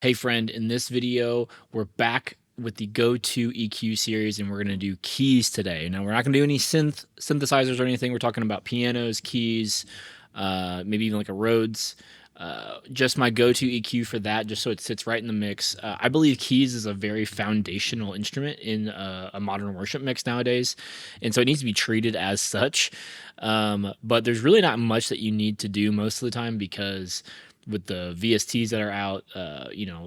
Hey friend, in this video, we're back with the Go-To EQ series and we're going to do keys today. Now, we're not going to do any synthesizers or anything. We're talking about pianos, keys, maybe even like a Rhodes. Just my go-to EQ for that, just so it sits right in the mix. I believe keys is a very foundational instrument in a modern worship mix nowadays, and so it needs to be treated as such. But there's really not much that you need to do most of the time because with the VSTs that are out,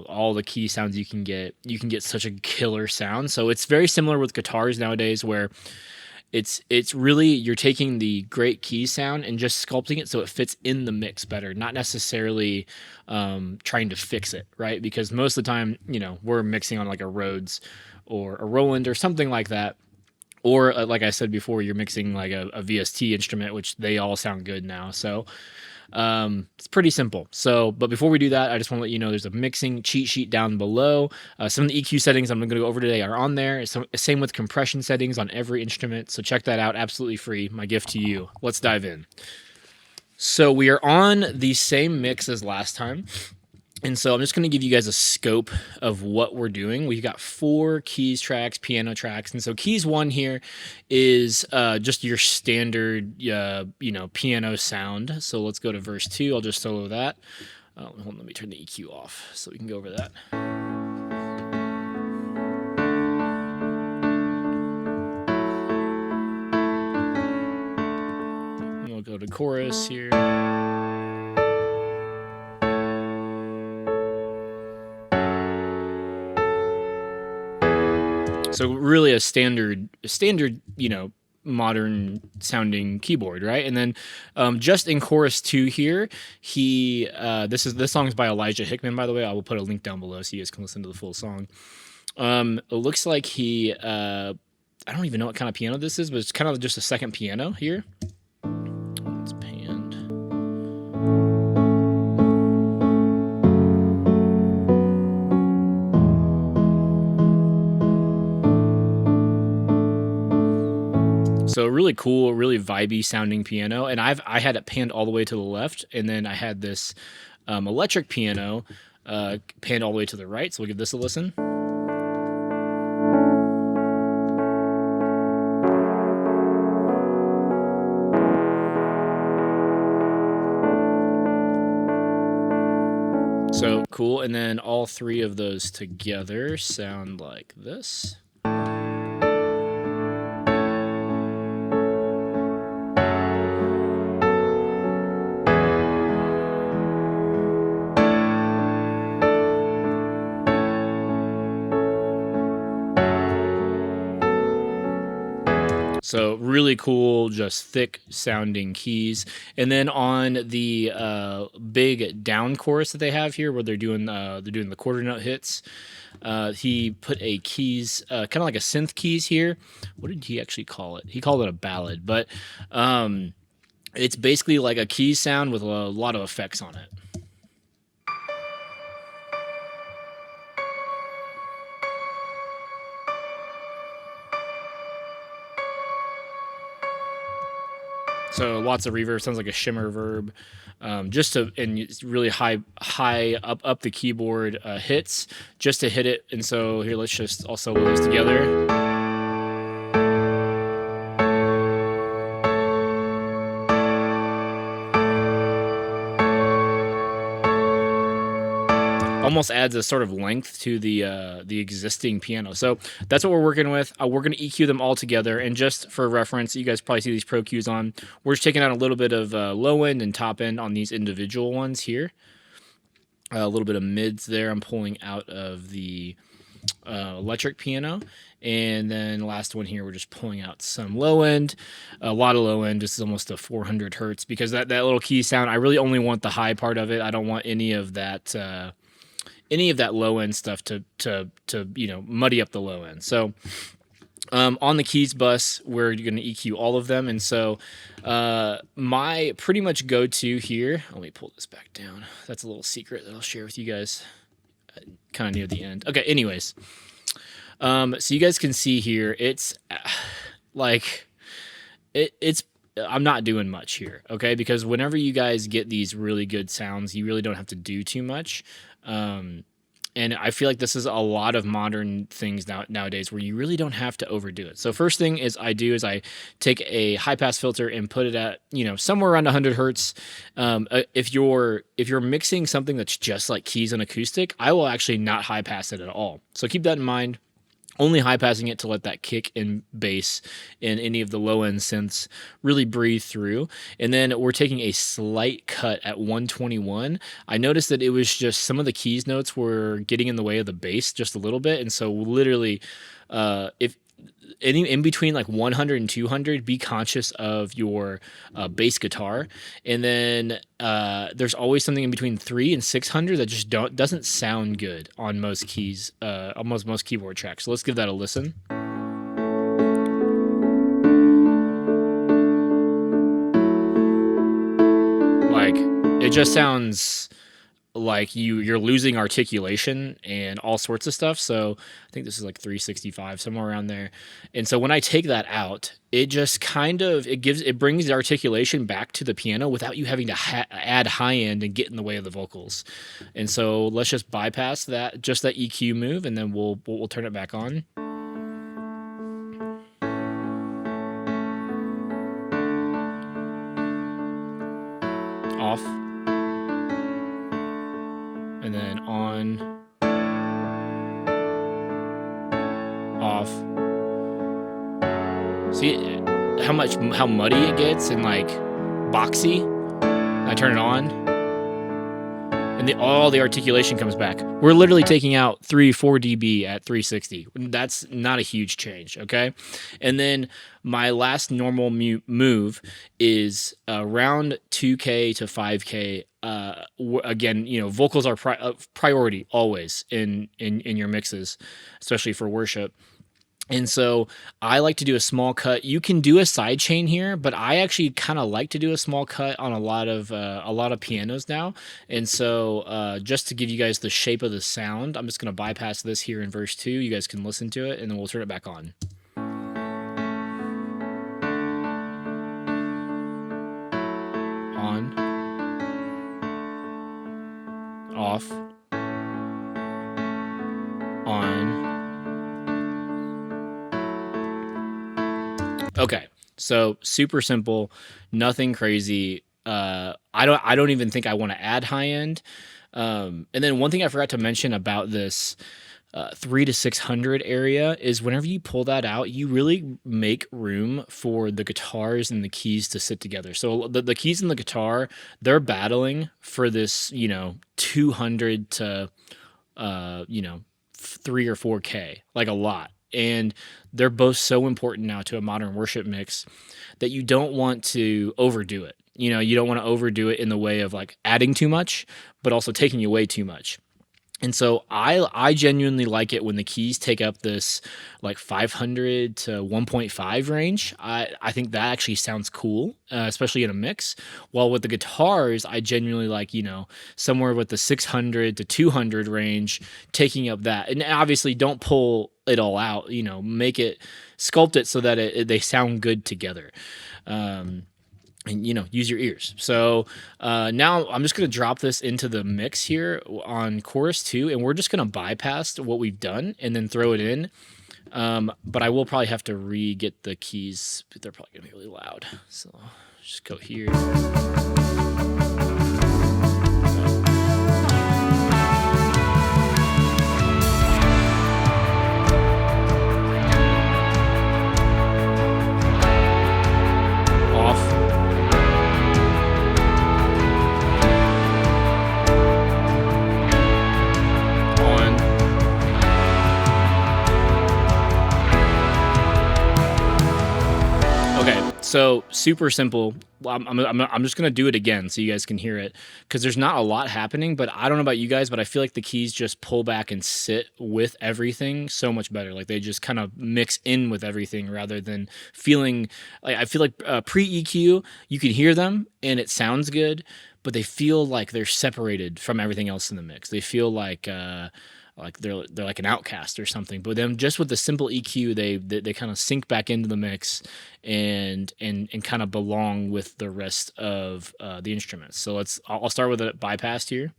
all the key sounds you can get such a killer sound. So it's very similar with guitars nowadays, where it's really you're taking the great key sound and just sculpting it so it fits in the mix better, not necessarily trying to fix it, right? Because most of the time, we're mixing on like a Rhodes or a Roland or something like that. Or like I said before, you're mixing like a VST instrument, which they all sound good now. So it's pretty simple. But before we do that, I just want to let you know there's a mixing cheat sheet down below. Some of the EQ settings I'm going to go over today are on there. Same with compression settings on every instrument. So check that out. Absolutely free. My gift to you. Let's dive in. So we are on the same mix as last time. And so I'm just going to give you guys a scope of what we're doing. We've got 4 keys tracks, piano tracks. And so keys 1 here is just your standard, piano sound. So let's go to verse 2. I'll just solo that. Hold on, let me turn the EQ off so we can go over that. And we'll go to chorus here. So really a standard, modern sounding keyboard, right? And then just in chorus 2 here, this song's by Elijah Hickman, by the way. I will put a link down below so you guys can listen to the full song. It looks like I don't even know what kind of piano this is, but it's kind of just a second piano here. It's panned. So really cool, really vibey sounding piano. And I had it panned all the way to the left, and then I had this electric piano panned all the way to the right. So we'll give this a listen. So cool. And then all 3 of those together sound like this. So really cool, just thick sounding keys. And then on the big down chorus that they have here, where they're doing the quarter note hits, he put a keys, kind of like a synth keys here. What did he actually call it? He called it a ballad, but it's basically like a keys sound with a lot of effects on it. So lots of reverb, sounds like a shimmer verb, and it's really high up the keyboard hits just to hit it. And so here, let's just all solo those together. Almost adds a sort of length to the existing piano. So that's what we're working with. We're going to EQ them all together, and just for reference, you guys probably see these Pro Qs on. We're just taking out a little bit of low end and top end on these individual ones here. A little bit of mids there I'm pulling out of the electric piano. And then last one here, we're just pulling out some low end, a lot of low end. This is almost a 400 hertz because that little key sound, I really only want the high part of it. I don't want any of that low end stuff to muddy up the low end. So on the keys bus, we're going to EQ all of them. And so my pretty much go-to here, let me pull this back down. That's a little secret that I'll share with you guys kind of near the end. Okay, anyways. So you guys can see here, it's I'm not doing much here, okay? Because whenever you guys get these really good sounds, you really don't have to do too much. And I feel like this is a lot of modern things nowadays where you really don't have to overdo it. So first thing is I take a high pass filter and put it at, somewhere around 100 hertz. If you're mixing something that's just like keys and acoustic, I will actually not high pass it at all. So keep that in mind. Only high passing it to let that kick and bass and any of the low end synths really breathe through. And then we're taking a slight cut at 121. I noticed that it was just some of the keys notes were getting in the way of the bass just a little bit. And so literally, if any in between like 100 and 200, be conscious of your bass guitar. And then there's always something in between 3 and 600 that just doesn't sound good on most keys, on most keyboard tracks. So let's give that a listen. Like, it just sounds like you're losing articulation and all sorts of stuff. So I think this is like 365, somewhere around there. And so when I take that out, it just it brings the articulation back to the piano without you having to add high end and get in the way of the vocals. And so let's just bypass that EQ move, and then we'll turn it back on. Off. And then on, off. See how muddy it gets and like boxy? I turn it on, and all the articulation comes back. We're literally taking out 3-4 dB at 360. That's not a huge change, okay? And then my last normal move is around 2K to 5K. Again, vocals are priority always in your mixes, especially for worship. And so I like to do a small cut. You can do a side chain here, but I actually kind of like to do a small cut on a lot of pianos now. And so just to give you guys the shape of the sound, I'm just going to bypass this here in verse 2. You guys can listen to it, and then we'll turn it back on. On. Off. On. Okay, so super simple, nothing crazy. I don't even think I want to add high end. And then one thing I forgot to mention about this 3 to 600 area is whenever you pull that out, you really make room for the guitars and the keys to sit together. So the keys and the guitar, they're battling for this, 200 to 3 or 4K, like a lot. And they're both so important now to a modern worship mix that you don't want to overdo it. You don't want to overdo it in the way of like adding too much, but also taking away too much. And so I genuinely like it when the keys take up this like 500 to 1.5 range. I think that actually sounds cool, especially in a mix. While with the guitars, I genuinely like, somewhere with the 600 to 200 range, taking up that. And obviously don't pull it all out, sculpt it so that they sound good together. And use your ears. So now I'm just going to drop this into the mix here on chorus 2, and we're just going to bypass what we've done and then throw it in. But I will probably have to re-get the keys, but they're probably going to be really loud. So just go here. So super simple. I'm just gonna do it again so you guys can hear it, because there's not a lot happening. But I don't know about you guys, but I feel like the keys just pull back and sit with everything so much better. Like they just kind of mix in with everything rather than feeling like, I feel like pre EQ you can hear them and it sounds good, but they feel like they're separated from everything else in the mix. They feel like they're like an outcast or something. But then just with the simple EQ, they kind of sink back into the mix and kind of belong with the rest of the instruments. So I'll start with a bypass here.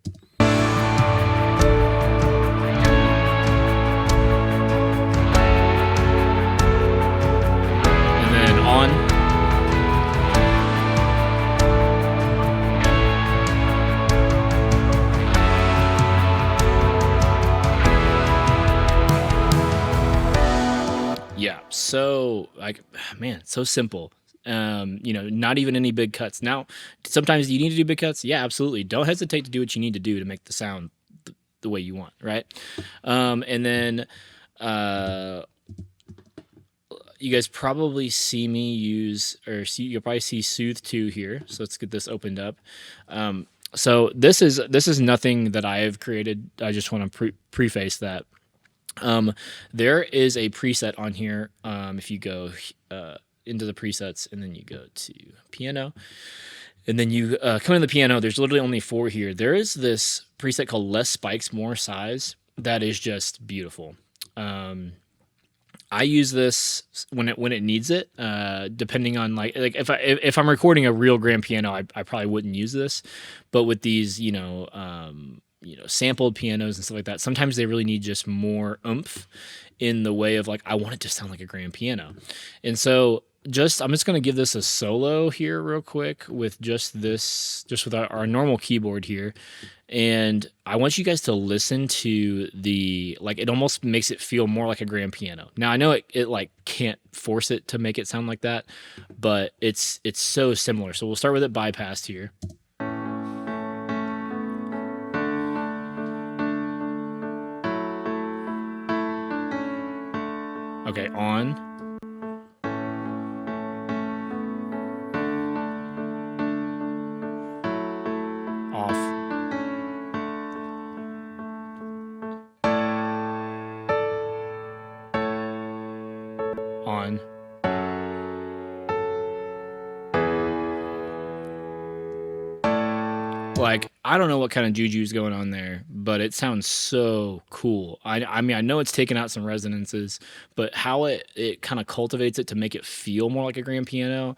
so like, man, so simple. Not even any big cuts. Now, sometimes you need to do big cuts. Yeah, absolutely. Don't hesitate to do what you need to do to make the sound the way you want, right? And then you guys probably see me you'll probably see Soothe 2 here. So let's get this opened up. So this is nothing that I have created. I just want to preface that. There is a preset on here. If you go into the presets and then you go to piano, and then you come into the piano, there's literally only 4 here. There is this preset called Less Spikes, More Size that is just beautiful. I use this when it needs it, depending on like if I'm recording a real grand piano, I probably wouldn't use this, but with these sampled pianos and stuff like that, sometimes they really need just more oomph in the way of like, I want it to sound like a grand piano. And so I'm just going to give this a solo here real quick with just with our normal keyboard here. And I want you guys to listen to it almost makes it feel more like a grand piano. Now I know it like can't force it to make it sound like that, but it's so similar. So we'll start with it bypassed here. Okay, on. Off. On. Like, I don't know what kind of juju is going on there, but it sounds so cool. I mean, I know it's taken out some resonances, but how it kind of cultivates it to make it feel more like a grand piano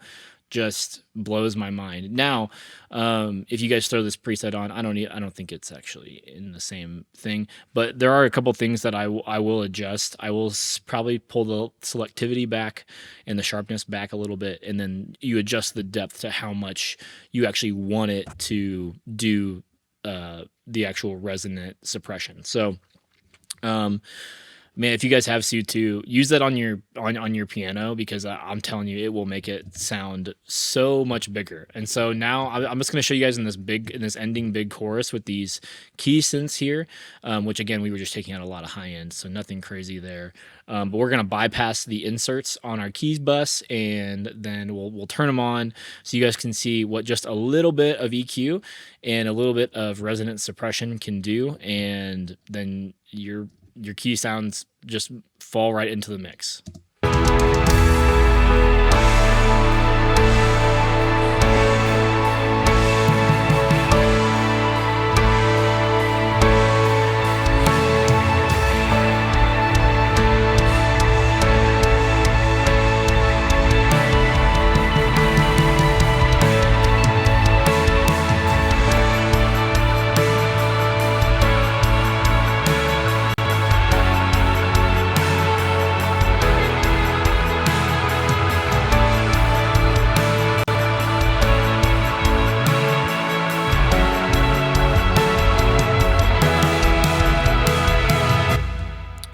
just blows my mind. Now, if you guys throw this preset on, I don't think it's actually in the same thing, but there are a couple things that I will adjust. I will probably pull the selectivity back and the sharpness back a little bit, and then you adjust the depth to how much you actually want it to do the actual resonant suppression. So, man, if you guys have Soothe 2, use that on your piano, because I'm telling you, it will make it sound so much bigger. And so now I'm just going to show you guys in this ending big chorus with these key synths here, which again, we were just taking out a lot of high end, so nothing crazy there. But we're going to bypass the inserts on our keys bus, and then we'll turn them on so you guys can see what just a little bit of EQ and a little bit of resonant suppression can do, and then your key sounds just fall right into the mix.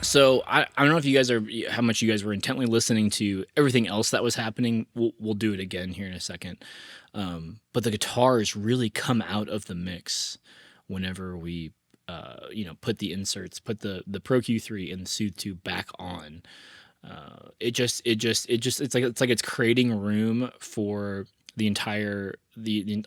So I don't know if you guys how much you guys were intently listening to everything else that was happening. We'll do it again here in a second. But the guitars really come out of the mix whenever we put the inserts, put the Pro Q3 and the Soothe 2 back on. It's like it's creating room for the entire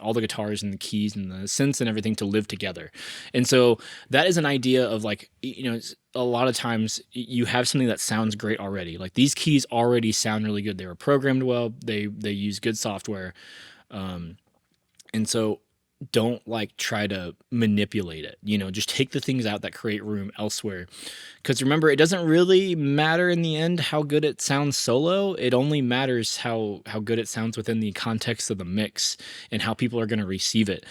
all the guitars and the keys and the synths and everything to live together. And so that is an idea of like, a lot of times you have something that sounds great already. Like these keys already sound really good. They were programmed well. They use good software. And so don't like try to manipulate it, just take the things out that create room elsewhere. Because remember, it doesn't really matter in the end how good it sounds solo. It only matters how good it sounds within the context of the mix and how people are going to receive it.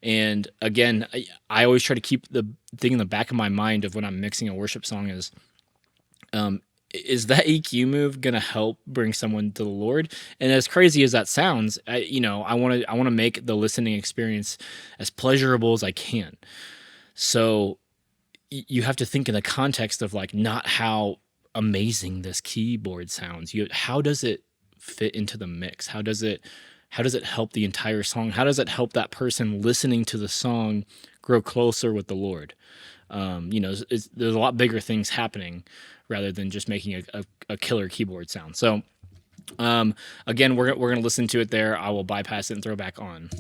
And again, I always try to keep the thing in the back of my mind of when I'm mixing a worship song is that EQ move going to help bring someone to the Lord? And as crazy as that sounds, I want to make the listening experience as pleasurable as I can. So you have to think in the context of like not how amazing this keyboard sounds. How does it fit into the mix? How does it help the entire song? How does it help that person listening to the song grow closer with the Lord? There's a lot bigger things happening rather than just making a killer keyboard sound. So again, we're going to listen to it there. I will bypass it and throw back on.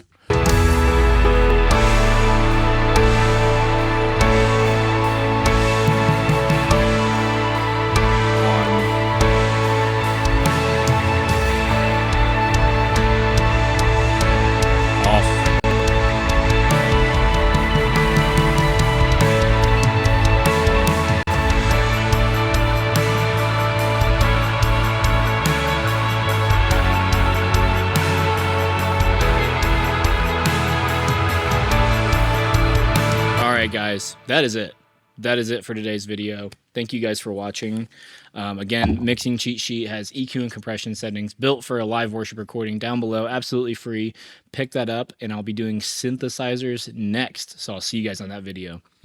Guys, that is it for today's video. Thank you guys for watching. Again, Mixing Cheat Sheet has EQ and compression settings built for a live worship recording down below, absolutely free. Pick that up, and I'll be doing synthesizers next, so I'll see you guys on that video.